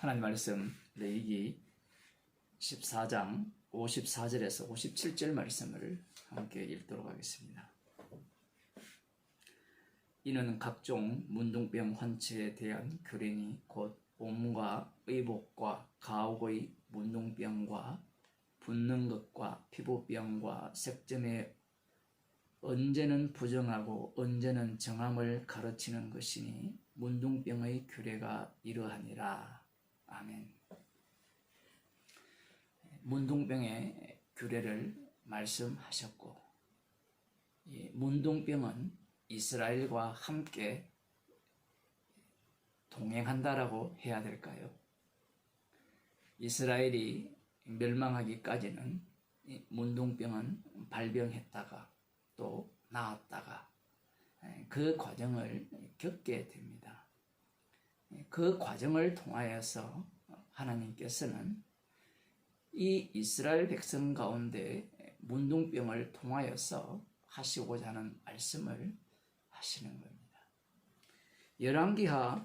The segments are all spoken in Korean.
하나님 말씀 레위기 14장 54절에서 57절 말씀을 함께 읽도록 하겠습니다. 이는 각종 문둥병 환체에 대한 교린이 곧 몸과 의복과 가옥의 문둥병과 붓는 것과 피부병과 색점에 언제는 부정하고 언제는 정함을 가르치는 것이니 문둥병의 규례가 이러하니라. 아멘. 문둥병의 규례를 말씀하셨고, 이 문둥병은 이스라엘과 함께 동행한다라고 해야 될까요? 이스라엘이 멸망하기까지는 이 문둥병은 발병했다가 또 나았다가 그 과정을 겪게 됩니다. 그 과정을 통하여서 하나님께서는 이 이스라엘 백성 가운데 문둥병을 통하여서 하시고자 하는 말씀을 하시는 겁니다. 열왕기하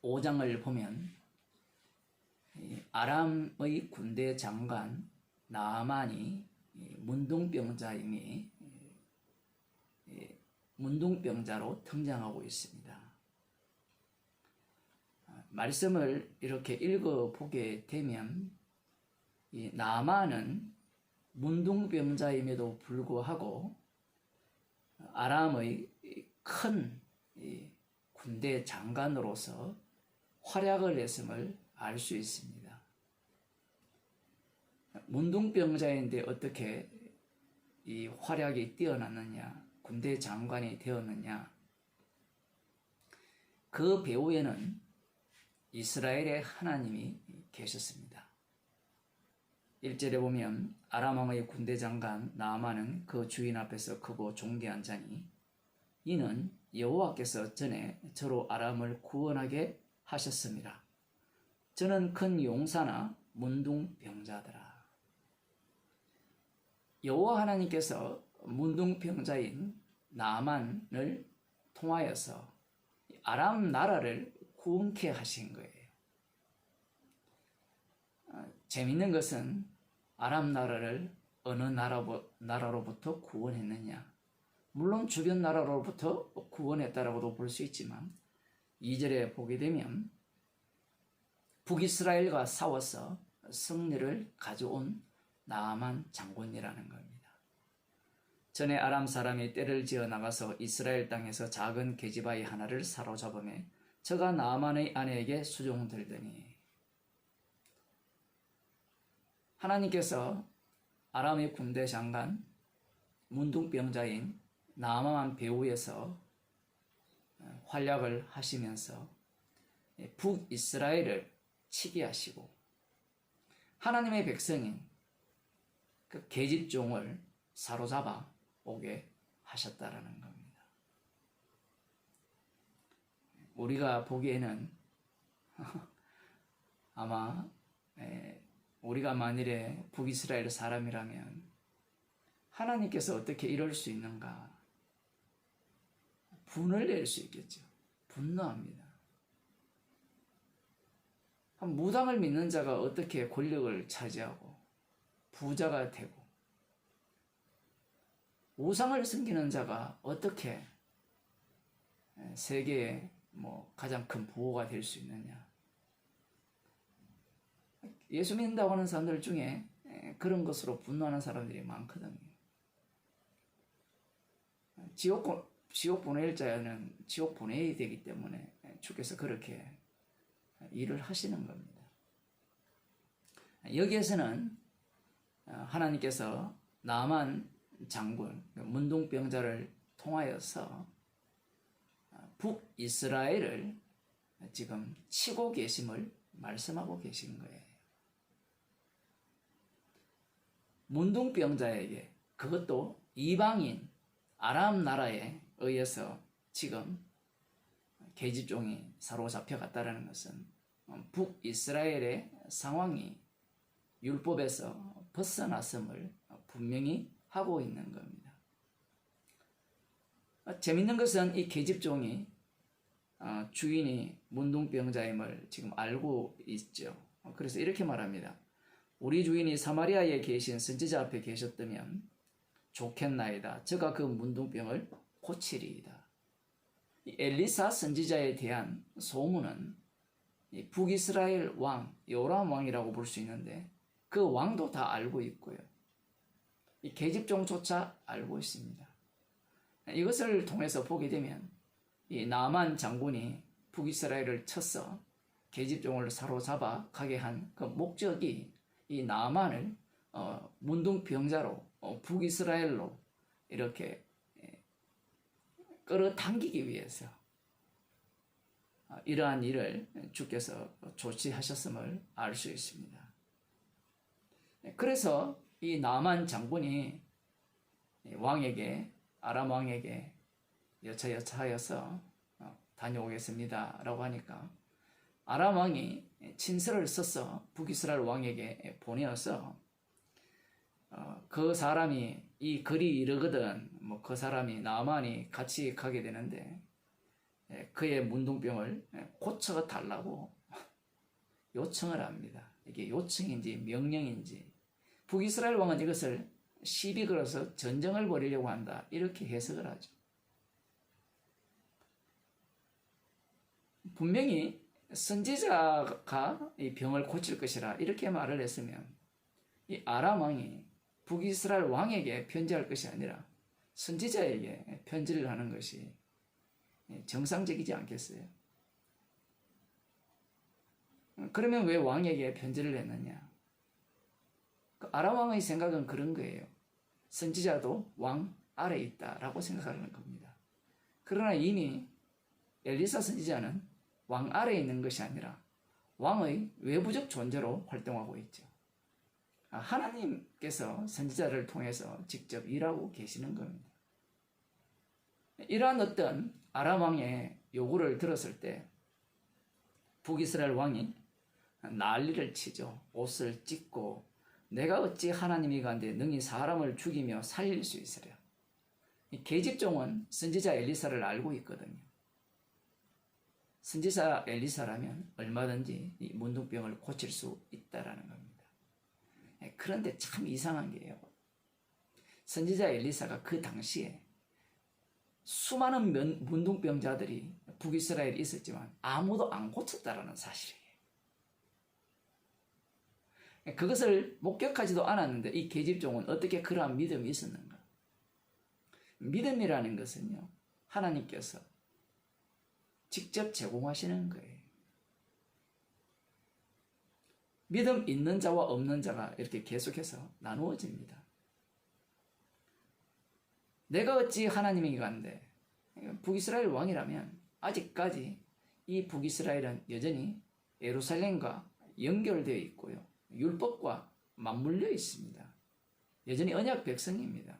5장을 보면 아람의 군대 장관 나아만이 문둥병자임이 문둥병자로 등장하고 있습니다. 말씀을 이렇게 읽어보게 되면 이 나아만은 문둥병자임에도 불구하고 아람의 큰 군대 장관으로서 활약을 했음을 알 수 있습니다. 문둥병자인데 어떻게 이 활약이 뛰어났느냐, 군대 장관이 되었느냐? 그 배후에는 이스라엘의 하나님이 계셨습니다. 1절에 보면 아람 왕의 군대 장관 나아만은 그 주인 앞에서 크고 존귀한 자니 이는 여호와께서 전에 저로 아람을 구원하게 하셨습니다. 저는 큰 용사나 문둥병자더라. 여호와 하나님께서 문둥병자인 나아만을 통하여서 아람 나라를 구원케 하신 거예요. 재밌는 것은 아람 나라를 어느 나라로부터 구원했느냐? 물론 주변 나라로부터 구원했다라고도 볼 수 있지만 2절에 보게 되면 북이스라엘과 싸워서 승리를 가져온 나아만 장군이라는 겁니다. 전에 아람 사람이 떼를 지어 나가서 이스라엘 땅에서 작은 계집아이 하나를 사로잡음에 저가 나아만의 아내에게 수종들더니, 하나님께서 아람의 군대 장관 문둥병자인 나아만 배후에서 활약을 하시면서 북이스라엘을 치게 하시고 하나님의 백성인 그 계집종을 사로잡아 오게 하셨다라는 겁니다. 우리가 보기에는 아마 우리가 만일에 북이스라엘 사람이라면 하나님께서 어떻게 이럴 수 있는가 분을 낼 수 있겠죠. 분노합니다. 무당을 믿는 자가 어떻게 권력을 차지하고 부자가 되고 우상을 섬기는 자가 어떻게 세계의 가장 큰 부호가 될 수 있느냐. 예수 믿는다고 하는 사람들 중에 그런 것으로 분노하는 사람들이 많거든요. 지옥 보낼 자는 지옥 보내야 되기 때문에 주께서 그렇게 일을 하시는 겁니다. 여기에서는 하나님께서 나아만 장군, 문둥병자를 통하여서 북이스라엘을 지금 치고 계심을 말씀하고 계신 거예요. 문둥병자에게, 그것도 이방인 아람 나라에 의해서 지금 계집종이 사로잡혀갔다는 것은 북이스라엘의 상황이 율법에서 벗어났음을 분명히 하고 있는 겁니다. 재밌는 것은 이 계집종이 주인이 문둥병자임을 지금 알고 있죠. 그래서 이렇게 말합니다. 우리 주인이 사마리아에 계신 선지자 앞에 계셨다면 좋겠나이다. 저가 그 문둥병을 고치리이다. 엘리사 선지자에 대한 소문은 북이스라엘 왕 요람 왕이라고 볼 수 있는데 그 왕도 다 알고 있고요. 이 계집종조차 알고 있습니다. 이것을 통해서 보게 되면 이 나만 장군이 북이스라엘을 쳐서 계집종을 사로잡아 가게 한 그 목적이 이 나만을 문둥병자로 북이스라엘로 이렇게 끌어당기기 위해서 이러한 일을 주께서 조치하셨음을 알 수 있습니다. 그래서 이 나만 장군이 왕에게 아람 왕에게 여차여차하여서 다녀오겠습니다 라고 하니까 아람 왕이 친서를 써서 북이스라엘 왕에게 보내어서 그 사람이 이 글이 이르거든 그 사람이 나만이 같이 가게 되는데 그의 문둥병을 고쳐 달라고 요청을 합니다. 이게 요청인지 명령인지 북이스라엘 왕은 이것을 시비 걸어서 전쟁을 벌이려고 한다 이렇게 해석을 하죠. 분명히 선지자가 이 병을 고칠 것이라 이렇게 말을 했으면 이 아람 왕이 북이스라엘 왕에게 편지할 것이 아니라 선지자에게 편지를 하는 것이 정상적이지 않겠어요? 그러면 왜 왕에게 편지를 했느냐? 아람 왕의 생각은 그런 거예요. 선지자도 왕 아래에 있다라고 생각하는 겁니다. 그러나 이미 엘리사 선지자는 왕 아래에 있는 것이 아니라 왕의 외부적 존재로 활동하고 있죠. 하나님께서 선지자를 통해서 직접 일하고 계시는 겁니다. 이러한 어떤 아람 왕의 요구를 들었을 때 북이스라엘 왕이 난리를 치죠. 옷을 찢고 내가 어찌 하나님이간데 능히 사람을 죽이며 살릴 수 있으랴. 계집종은 선지자 엘리사를 알고 있거든요. 선지자 엘리사라면 얼마든지 이 문둥병을 고칠 수 있다라는 겁니다. 그런데 참 이상한 게요. 선지자 엘리사가 그 당시에 수많은 문둥병자들이 북이스라엘에 있었지만 아무도 안 고쳤다라는 사실이에요. 그것을 목격하지도 않았는데 이 계집종은 어떻게 그러한 믿음이 있었는가? 믿음이라는 것은요, 하나님께서 직접 제공하시는 거예요. 믿음 있는 자와 없는 자가 이렇게 계속해서 나누어집니다. 내가 어찌 하나님이간데 북이스라엘 왕이라면 아직까지 이 북이스라엘은 여전히 예루살렘과 연결되어 있고요. 율법과 맞물려 있습니다. 여전히 언약 백성입니다.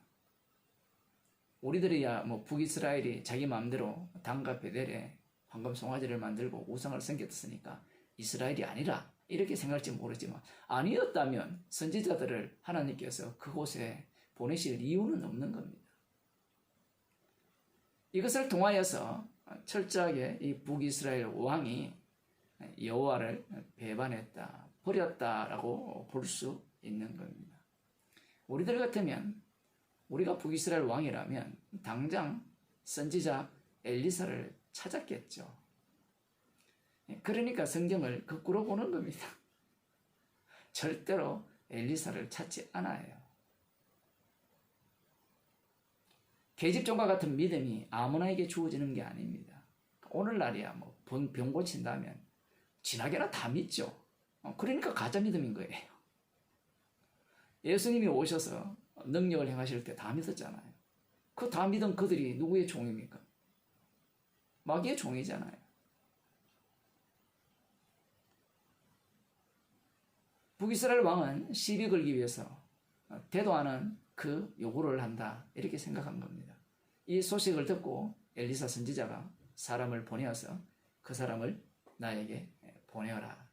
우리들이야 북이스라엘이 자기 마음대로 당과 베델에 황금 송아지를 만들고 우상을 섬겼으니까 이스라엘이 아니라 이렇게 생각할지 모르지만 아니었다면 선지자들을 하나님께서 그곳에 보내실 이유는 없는 겁니다. 이것을 통하여서 철저하게 이 북이스라엘 왕이 여호와를 배반했다, 버렸다라고 볼 수 있는 겁니다. 우리들 같으면 우리가 북이스라엘 왕이라면 당장 선지자 엘리사를 찾았겠죠. 그러니까 성경을 거꾸로 보는 겁니다. 절대로 엘리사를 찾지 않아요. 계집종과 같은 믿음이 아무나에게 주어지는 게 아닙니다. 오늘날이야 병 고친다면 지나게나 다 믿죠. 그러니까 가짜 믿음인 거예요. 예수님이 오셔서 능력을 행하실 때 다 믿었잖아요. 그 다 믿은 그들이 누구의 종입니까? 마귀의 종이잖아요. 북이스라엘 왕은 시비 걸기 위해서 대도하는 그 요구를 한다 이렇게 생각한 겁니다. 이 소식을 듣고 엘리사 선지자가 사람을 보내어서 그 사람을 나에게 보내어라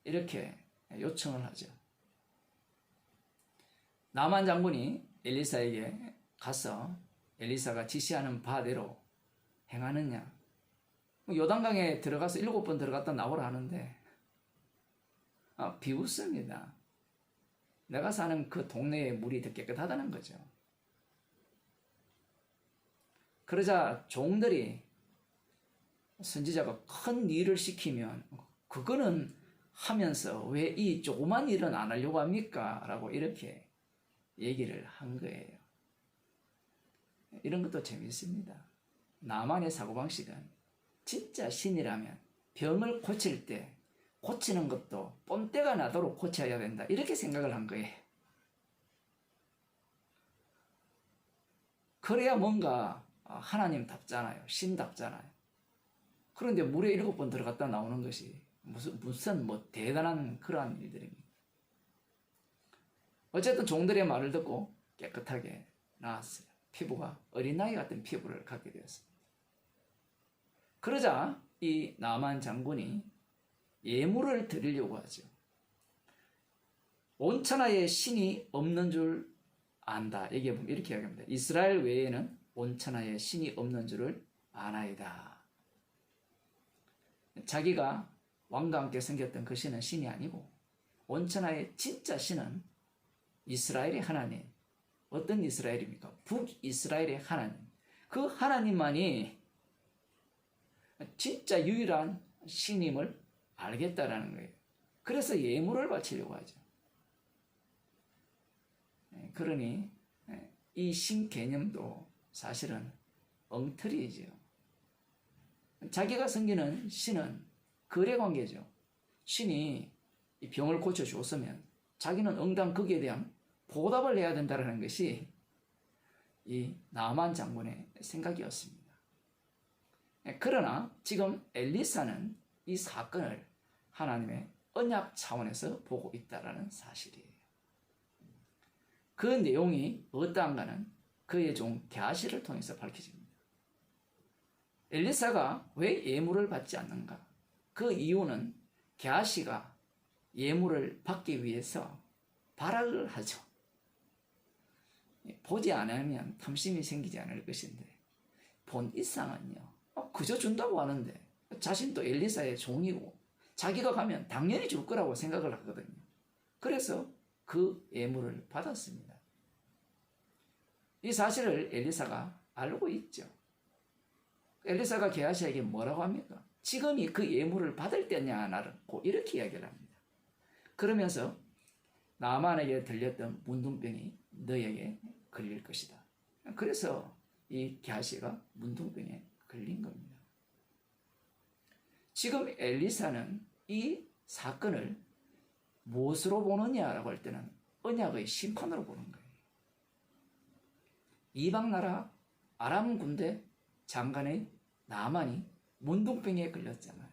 이렇게 요청을 하죠. 나만 장군이 엘리사에게 가서 엘리사가 지시하는 바대로 행하느냐? 요단강에 들어가서 7번 들어갔다 나오라 하는데 비웃습니다. 내가 사는 그 동네의 물이 더 깨끗하다는 거죠. 그러자 종들이 선지자가 큰 일을 시키면 그거는 하면서 왜 이 조그만 일은 안 하려고 합니까? 라고 이렇게 얘기를 한 거예요. 이런 것도 재밌습니다. 나만의 사고방식은 진짜 신이라면 병을 고칠 때 고치는 것도 뽐때가 나도록 고쳐야 된다. 이렇게 생각을 한 거예요. 그래야 뭔가 하나님답잖아요. 신답잖아요. 그런데 물에 7번 들어갔다 나오는 것이 무슨 뭐 대단한 그러한 일들입니다. 어쨌든 종들의 말을 듣고 깨끗하게 나왔어요. 피부가 어린아이 같은 피부를 갖게 되었습니다. 그러자 이 나만 장군이 예물을 드리려고 하죠. 온 천하에 신이 없는 줄 안다. 얘기해보면 이렇게 이야기합니다. 이스라엘 외에는 온 천하에 신이 없는 줄을 아나이다. 자기가 왕과 함께 섬겼던 그 신은 신이 아니고 온 천하의 진짜 신은 이스라엘의 하나님. 어떤 이스라엘입니까? 북이스라엘의 하나님. 그 하나님만이 진짜 유일한 신임을 알겠다라는 거예요. 그래서 예물을 바치려고 하죠. 그러니 이 신 개념도 사실은 엉터리이죠. 자기가 섬기는 신은 거래관계죠. 신이 이 병을 고쳐주었으면 자기는 응당 거기에 대한 보답을 해야 된다는 것이 이 나만 장군의 생각이었습니다. 그러나 지금 엘리사는 이 사건을 하나님의 언약 차원에서 보고 있다는 사실이에요. 그 내용이 어떠한가는 그의 종 게하시를 통해서 밝혀집니다. 엘리사가 왜 예물을 받지 않는가? 그 이유는 게하시가 예물을 받기 위해서 발악을 하죠. 보지 않으면 탐심이 생기지 않을 것인데 본 이상은요. 그저 준다고 하는데 자신도 엘리사의 종이고 자기가 가면 당연히 줄 거라고 생각을 하거든요. 그래서 그 예물을 받았습니다. 이 사실을 엘리사가 알고 있죠. 엘리사가 게하시에게 뭐라고 합니까? 지금이 그 예물을 받을 때냐 나라고 이렇게 이야기를 합니다. 그러면서 나만에게 들렸던 문둥병이 너에게 걸릴 것이다. 그래서 이 게하시가 문둥병에 걸린 겁니다. 지금 엘리사는 이 사건을 무엇으로 보느냐라고 할 때는 언약의 심판으로 보는 거예요. 이방 나라 아람 군대 장관의 나만이 문둥병에 걸렸잖아요.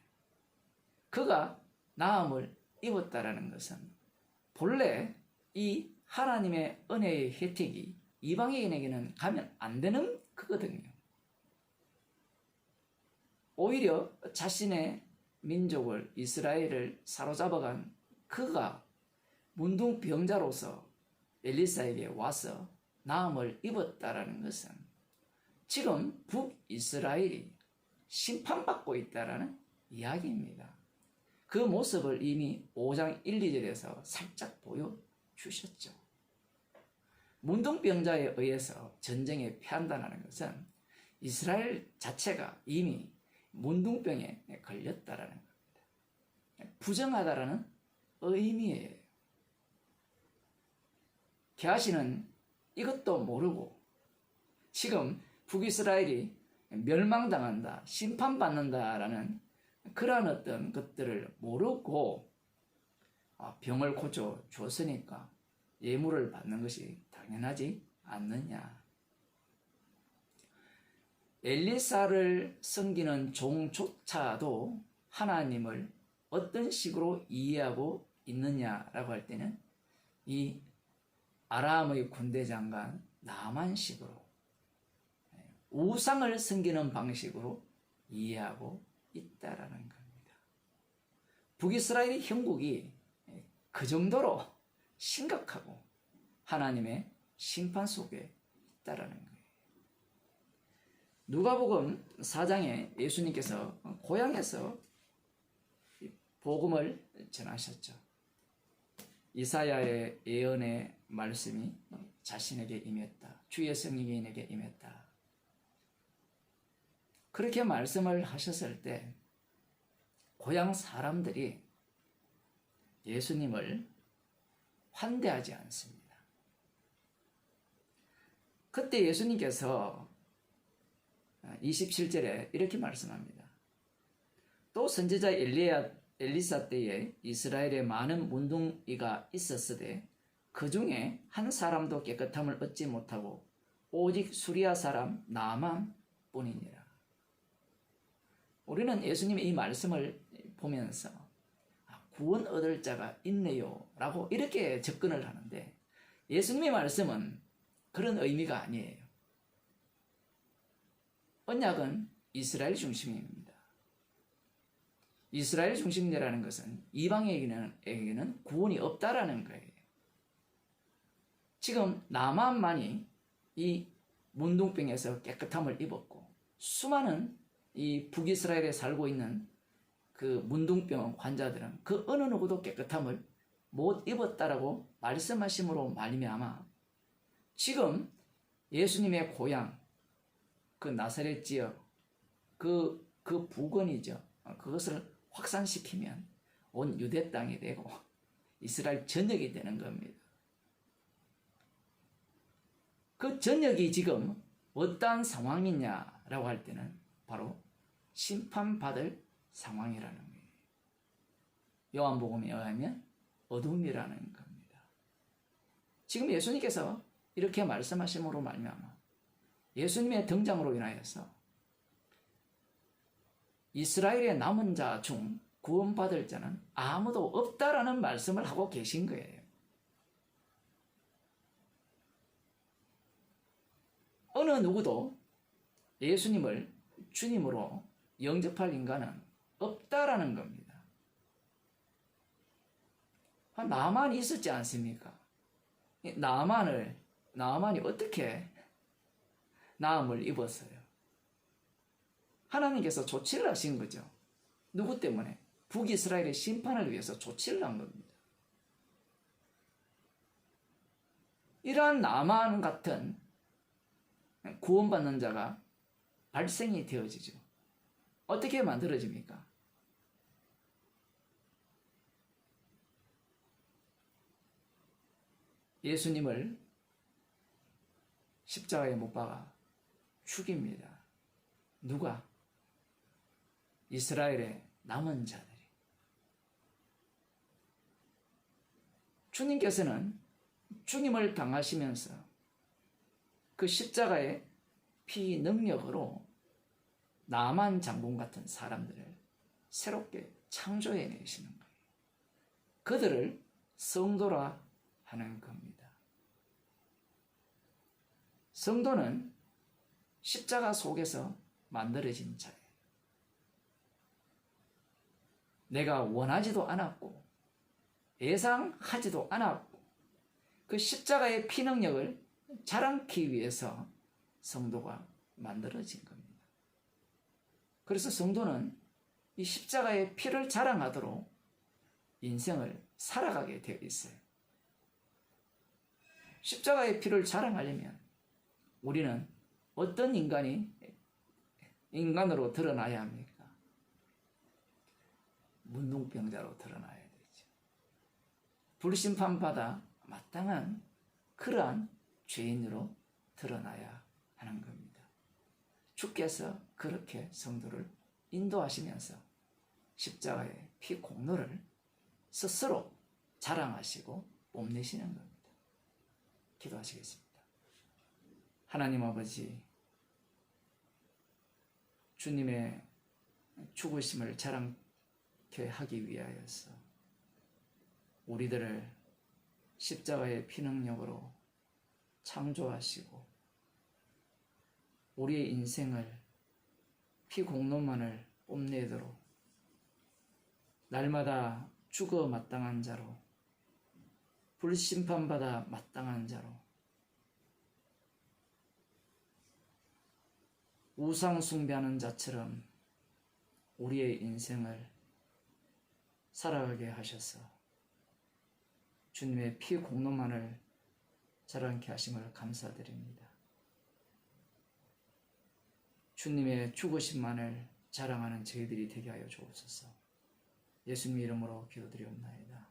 그가 나음을 입었다라는 것은 본래 이 하나님의 은혜의 혜택이 이방인에게는 가면 안 되는 거거든요. 오히려 자신의 민족을 이스라엘을 사로잡아간 그가 문둥병자로서 엘리사에게 와서 나음을 입었다라는 것은 지금 북이스라엘이 심판받고 있다라는 이야기입니다. 그 모습을 이미 5장 1, 2절에서 살짝 보여주셨죠. 문둥병자에 의해서 전쟁에 패한다는 것은 이스라엘 자체가 이미 문둥병에 걸렸다라는 겁니다. 부정하다라는 의미예요. 게하시는 이것도 모르고 지금 북이스라엘이 멸망당한다, 심판받는다라는 그러한 어떤 것들을 모르고 병을 고쳐 줬으니까 예물을 받는 것이 당연하지 않느냐. 엘리사를 섬기는 종조차도 하나님을 어떤 식으로 이해하고 있느냐라고 할 때는 이 아람의 군대 장관 나만식으로 우상을 섬기는 방식으로 이해하고 있다라는 겁니다. 북이스라엘의 형국이 그 정도로 심각하고 하나님의 심판 속에 있다라는 거예요. 누가복음 4장에 예수님께서 고향에서 복음을 전하셨죠. 이사야의 예언의 말씀이 자신에게 임했다. 주의 성령이 내게 임했다. 그렇게 말씀을 하셨을 때 고향 사람들이 예수님을 환대하지 않습니다. 그때 예수님께서 27절에 이렇게 말씀합니다. 또 선지자 엘리사 때에 이스라엘에 많은 문둥이가 있었으되 그 중에 한 사람도 깨끗함을 얻지 못하고 오직 수리아 사람 나만 뿐이니라. 우리는 예수님의 이 말씀을 보면서 구원 얻을 자가 있네요 라고 이렇게 접근을 하는데, 예수님의 말씀은 그런 의미가 아니에요. 언약은 이스라엘 중심입니다. 이스라엘 중심이라는 것은 이방인에게는 구원이 없다라는 거예요. 지금 나만만이 이 문둥병에서 깨끗함을 입었고, 수많은 이 북이스라엘에 살고 있는 그 문둥병 환자들은 그 어느 누구도 깨끗함을 못 입었다라고 말씀하심으로 말미암아 지금 예수님의 고향 그 나사렛 지역 그 부근이죠. 그것을 확산시키면 온 유대 땅이 되고 이스라엘 전역이 되는 겁니다. 그 전역이 지금 어떠한 상황이냐라고 할 때는 바로 심판받을 상황이라는 거예요. 요한복음에 의하면 어둠이라는 겁니다. 지금 예수님께서 이렇게 말씀하심으로 말미암아 예수님의 등장으로 인하여서 이스라엘의 남은 자 중 구원받을 자는 아무도 없다라는 말씀을 하고 계신 거예요. 어느 누구도 예수님을 주님으로 영접할 인간은 없다라는 겁니다. 나만이 있었지 않습니까? 나만이 어떻게 나음을 입었어요? 하나님께서 조치를 하신 거죠. 누구 때문에? 북이스라엘의 심판을 위해서 조치를 한 겁니다. 이러한 나만 같은 구원받는 자가 발생이 되어지죠. 어떻게 만들어집니까? 예수님을 십자가에 못 박아 죽입니다. 누가? 이스라엘의 남은 자들이. 주님께서는 죽임을 당하시면서 그 십자가의 피 능력으로 나만 장군 같은 사람들을 새롭게 창조해 내시는 거예요. 그들을 성도라 하는 겁니다. 성도는 십자가 속에서 만들어진 자예요. 내가 원하지도 않았고 예상하지도 않았고 그 십자가의 피 능력을 자랑하기 위해서 성도가 만들어진 겁니다. 그래서 성도는 이 십자가의 피를 자랑하도록 인생을 살아가게 되어 있어요. 십자가의 피를 자랑하려면 우리는 어떤 인간으로 드러나야 합니까? 문둥병자로 드러나야 되죠. 불심판받아 마땅한 그러한 죄인으로 드러나야 하는 겁니다. 주께서 그렇게 성도를 인도하시면서 십자가의 피 공로를 스스로 자랑하시고 뽐내시는 겁니다. 기도하시겠습니다. 하나님 아버지, 주님의 죽으심을 자랑케 하기 위하여서 우리들을 십자가의 피능력으로 창조하시고 우리의 인생을 피 공로만을 뽐내도록 날마다 죽어 마땅한 자로 불심판받아 마땅한 자로 우상 숭배하는 자처럼 우리의 인생을 살아가게 하셔서 주님의 피 공로만을 자랑케 하심을 감사드립니다. 주님의 죽으심만을 자랑하는 저희들이 되게 하여 주옵소서. 예수님 이름으로 기도드리옵나이다.